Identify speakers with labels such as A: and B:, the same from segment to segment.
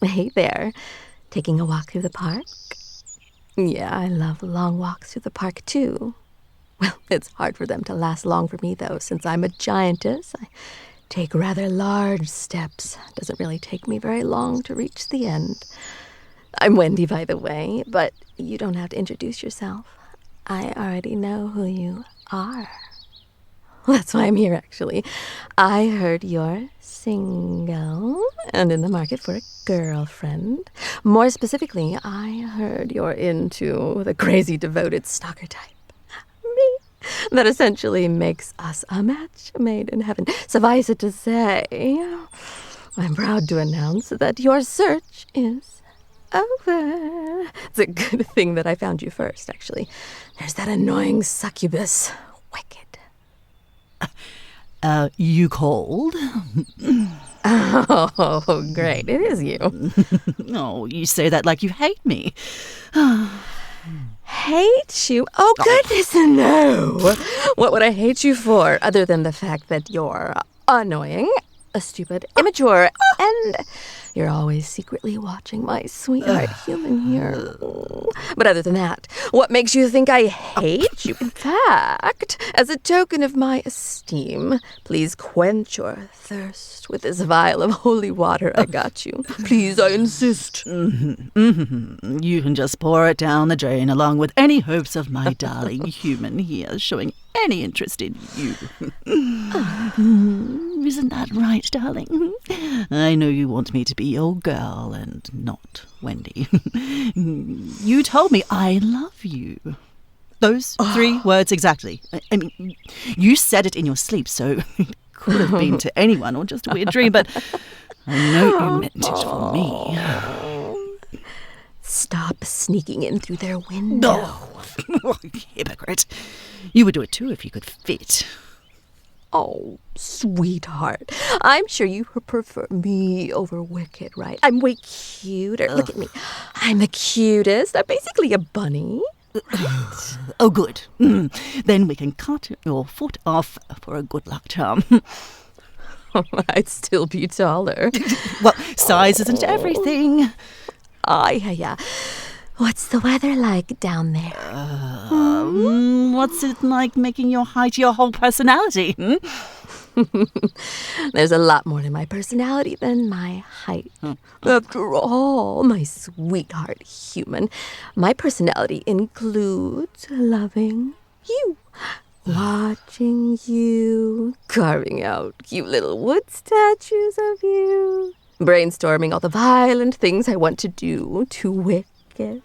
A: Hey there. Taking a walk through the park? Yeah, I love long walks through the park, too. Well, it's hard for them to last long for me, though, since I'm a giantess. I take rather large steps. Doesn't really take me very long to reach the end. I'm Wendy, by the way, but you don't have to introduce yourself. I already know who you are. That's why I'm here, actually. I heard you're single and in the market for a girlfriend. More specifically, I heard you're into the crazy devoted stalker type. Me. That essentially makes us a match made in heaven. Suffice it to say, I'm proud to announce that your search is over. It's a good thing that I found you first, actually. There's that annoying succubus. Wicked.
B: You called?
A: Oh, great. It is you.
B: Oh, you say that like you hate me.
A: Hate you? Oh, goodness, no. What would I hate you for, other than the fact that you're annoying, stupid, immature, and you're always secretly watching my sweetheart human here. But other than that, what makes you think I hate you? In fact, as a token of my esteem, please quench your thirst with this vial of holy water I got you. Please, I insist.
B: You can just pour it down the drain along with any hopes of my darling human here showing any interest in you. Isn't that right, darling? I know you want me to be your girl and not Wendy. You told me I love you. Those 3 words exactly. I mean, you said it in your sleep, so it could have been to anyone or just a weird dream, but I know you meant it for me.
A: Stop sneaking in through their window.
B: Oh, hypocrite. You would do it too if you could fit.
A: Oh, sweetheart. I'm sure you prefer me over Wicked, right? I'm way cuter. Look at me. I'm the cutest. I'm basically a bunny. Right?
B: Oh, good. Then we can cut your foot off for a good luck charm.
A: I'd still be taller.
B: Well, size isn't everything.
A: Yeah. What's the weather like down there?
B: What's it like making your height your whole personality?
A: There's a lot more to my personality than my height. After all, my sweetheart human, my personality includes loving you, watching you, carving out cute little wood statues of you, brainstorming all the violent things I want to do to Wicked.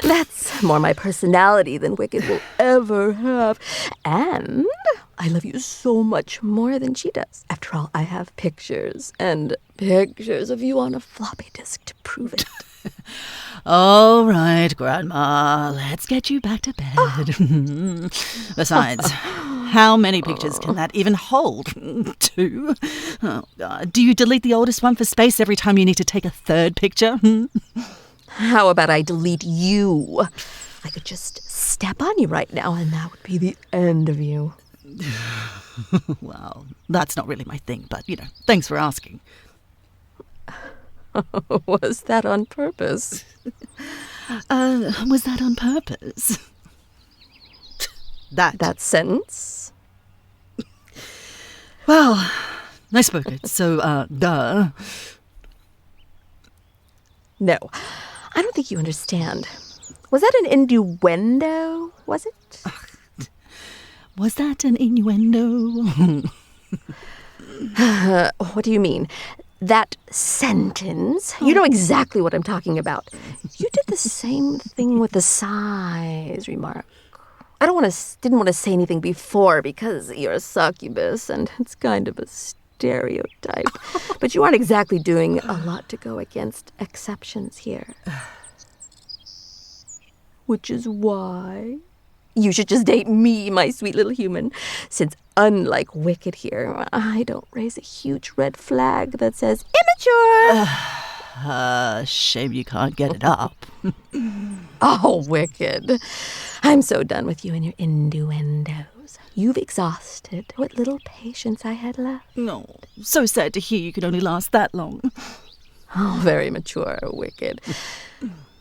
A: That's more my personality than Wicked will ever have. And I love you so much more than she does. After all, I have pictures and pictures of you on a floppy disk to prove it.
B: All right, Grandma, let's get you back to bed. Besides, how many pictures can that even hold? 2? Oh, God. Do you delete the oldest one for space every time you need to take a 3rd picture?
A: How about I delete you? I could just step on you right now, and that would be the end of you.
B: Well, that's not really my thing, but, thanks for asking.
A: Was that on purpose?
B: Was that on purpose?
A: That sentence?
B: Well, I spoke it, so, duh.
A: No, I don't think you understand. Was that an innuendo, was it?
B: Was that an innuendo?
A: What do you mean? That sentence? You know exactly what I'm talking about. You did the same thing with the size remark. I didn't want to say anything before because you're a succubus and it's kind of a stereotype. But you aren't exactly doing a lot to go against exceptions here. Which is why you should just date me, my sweet little human, since unlike Wicked here, I don't raise a huge red flag that says immature.
B: Shame you can't get it up.
A: Oh, Wicked. I'm so done with you and your innuendos. You've exhausted what little patience I had left.
B: No, so sad to hear you could only last that long.
A: Oh, very mature, Wicked.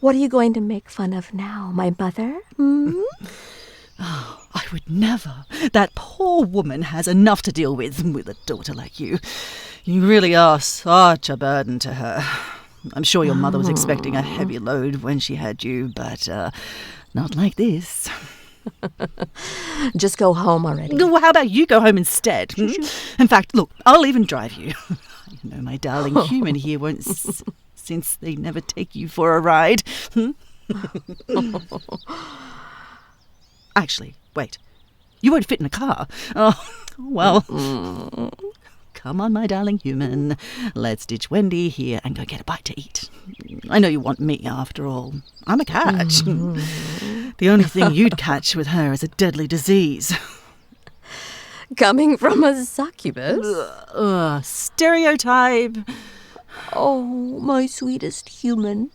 A: What are you going to make fun of now, my mother?
B: Oh, I would never. That poor woman has enough to deal with a daughter like you. You really are such a burden to her. I'm sure your mother was expecting a heavy load when she had you, but not like this.
A: Just go home already.
B: Well, how about you go home instead? In fact, look, I'll even drive you. You know, my darling human here won't, since they never take you for a ride. Actually, wait. You won't fit in a car. Oh, well. Come on, my darling human. Let's ditch Wendy here and go get a bite to eat. I know you want me, after all. I'm a catch. The only thing you'd catch with her is a deadly disease.
A: Coming from a succubus?
B: Stereotype.
A: Oh, my sweetest human.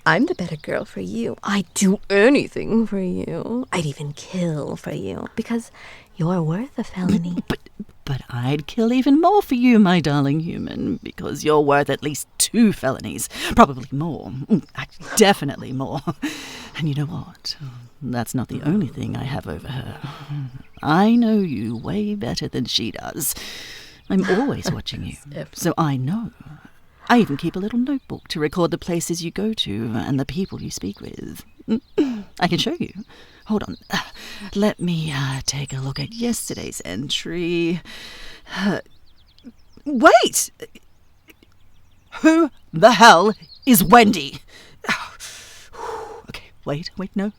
A: I'm the better girl for you. I'd do anything for you. I'd even kill for you, because you're worth a felony.
B: But I'd kill even more for you, my darling human, because you're worth at least 2 felonies. Probably more. Definitely more. And you know what? That's not the only thing I have over her. I know you way better than she does. I'm always watching you, so I know. I even keep a little notebook to record the places you go to and the people you speak with. I can show you. Hold on. Let me take a look at yesterday's entry. Wait! Who the hell is Wendy? Okay, wait, no.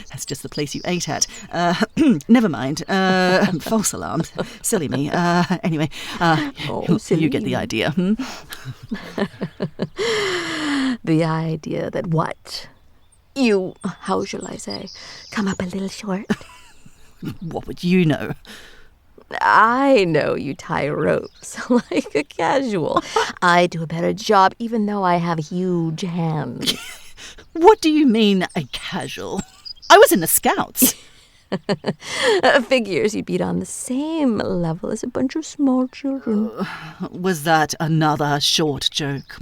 B: That's just the place you ate at. Never mind. False alarm. Silly me. Anyway,
A: silly
B: you get the idea.
A: The idea that what? You, how shall I say, come up a little short?
B: What would you know?
A: I know you tie ropes like a casual. I do a better job even though I have huge hands.
B: What do you mean, a casual? I was in the Scouts.
A: Figures you'd be on the same level as a bunch of small children.
B: Was that another short joke?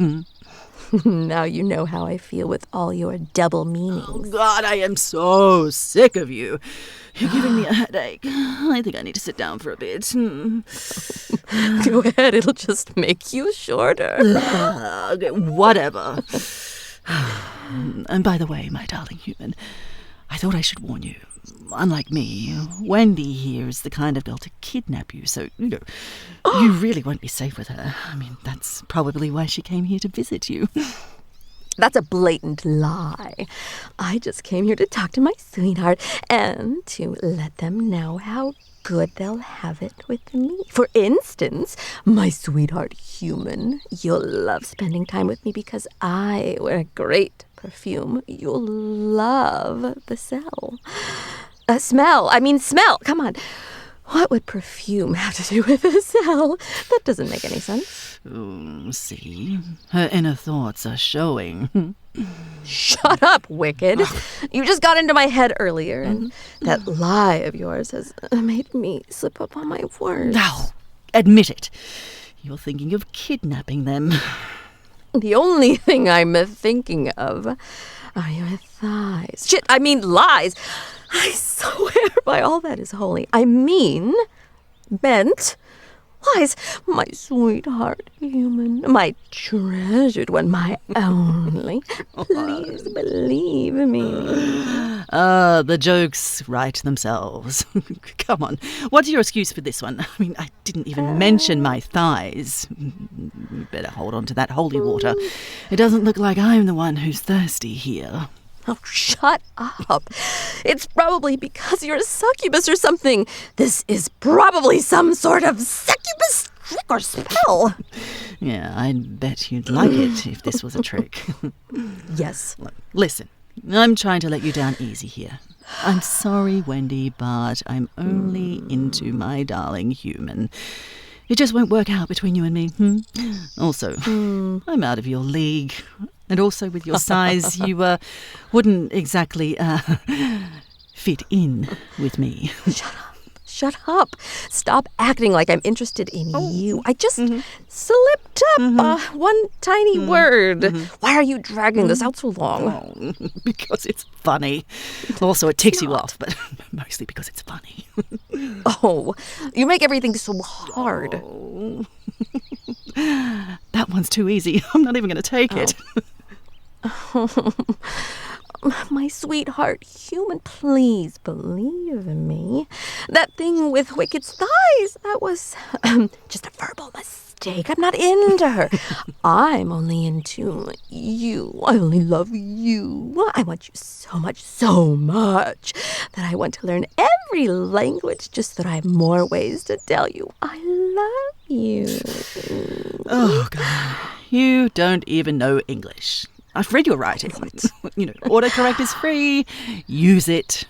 A: Now you know how I feel with all your double meanings.
B: Oh, God, I am so sick of you. You're giving me a headache. I think I need to sit down for a bit.
A: Go ahead, it'll just make you shorter.
B: Okay, whatever. And by the way, my darling human, I thought I should warn you. Unlike me, Wendy here is the kind of girl to kidnap you, so, you really won't be safe with her. I mean, that's probably why she came here to visit you.
A: That's a blatant lie. I just came here to talk to my sweetheart and to let them know how good they'll have it with me. For instance, my sweetheart human, you'll love spending time with me because I wear a great perfume. You'll love the smell. Smell. Come on. What would perfume have to do with a cell? That doesn't make any sense.
B: See? Her inner thoughts are showing.
A: Shut up, Wicked. You just got into my head earlier, and that lie of yours has made me slip up on my words.
B: Now, admit it. You're thinking of kidnapping them.
A: The only thing I'm thinking of are your thighs. Shit, lies. I swear by all that is holy. Bent lies. My sweetheart human, my treasured one, my only. Please believe me.
B: The jokes write themselves. Come on. What's your excuse for this one? I didn't even mention my thighs. You better hold on to that holy water. It doesn't look like I'm the one who's thirsty here.
A: Oh, shut up. It's probably because you're a succubus or something. This is probably some sort of succubus trick or spell.
B: Yeah, I'd bet you'd like it if this was a trick.
A: Yes.
B: Look, listen, I'm trying to let you down easy here. I'm sorry, Wendy, but I'm only into my darling human. It just won't work out between you and me. Also, I'm out of your league. And also with your size, you wouldn't exactly fit in with me.
A: shut up. Stop acting like I'm interested in you. I just slipped up one tiny word. Why are you dragging this out so long?
B: Oh, because it's funny. Also, it ticks you off, but mostly because it's funny.
A: Oh, you make everything so hard.
B: Oh. That one's too easy. I'm not even going to take it.
A: My sweetheart human, please believe me. That thing with Wicked's thighs, that was just a verbal mistake. I'm not into her. I'm only into you. I only love you. I want you so much, that I want to learn every language just so that I have more ways to tell you I love you.
B: Oh, God. You don't even know English. I've read your writing. Autocorrect is free. Use it.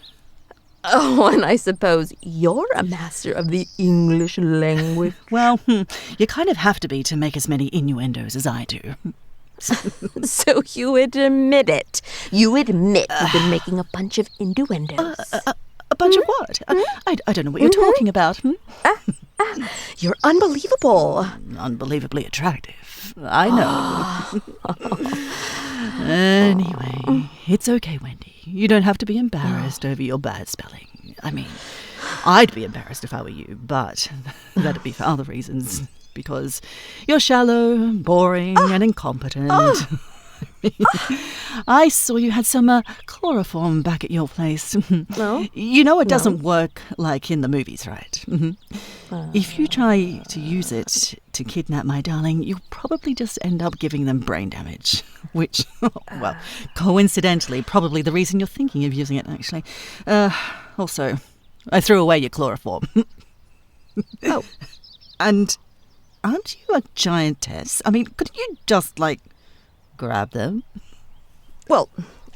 A: Oh, and I suppose you're a master of the English language.
B: Well, you kind of have to be to make as many innuendos as I do.
A: So you admit it. You admit you've been making a bunch of innuendos.
B: A bunch of what? I don't know what you're talking about.
A: You're unbelievable.
B: Unbelievably attractive. I know. Anyway, it's okay, Wendy. You don't have to be embarrassed over your bad spelling. I mean, I'd be embarrassed if I were you, but that'd be for other reasons. Because you're shallow, boring, and incompetent. I saw you had some chloroform back at your place.
A: No?
B: You know it doesn't work like in the movies, right? If you try to use it to kidnap my darling, you'll probably just end up giving them brain damage. Which, well, coincidentally, probably the reason you're thinking of using it, actually. Also, I threw away your chloroform.
A: Oh.
B: And aren't you a giantess? I mean, could you just, grab them?
A: Well,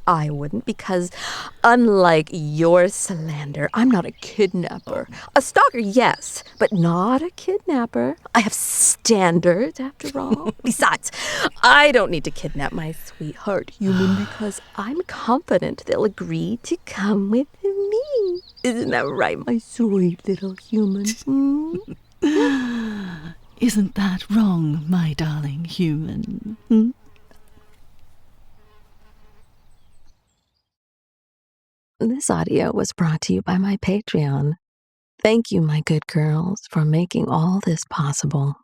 A: I wouldn't, because unlike your slander, I'm not a kidnapper. A stalker, yes, but not a kidnapper. I have standards, after all. Besides, I don't need to kidnap my sweetheart human because I'm confident they'll agree to come with me. Isn't that right, my sweet little human?
B: Isn't that wrong, my darling human?
A: This audio was brought to you by my Patreon. Thank you, my good girls, for making all this possible.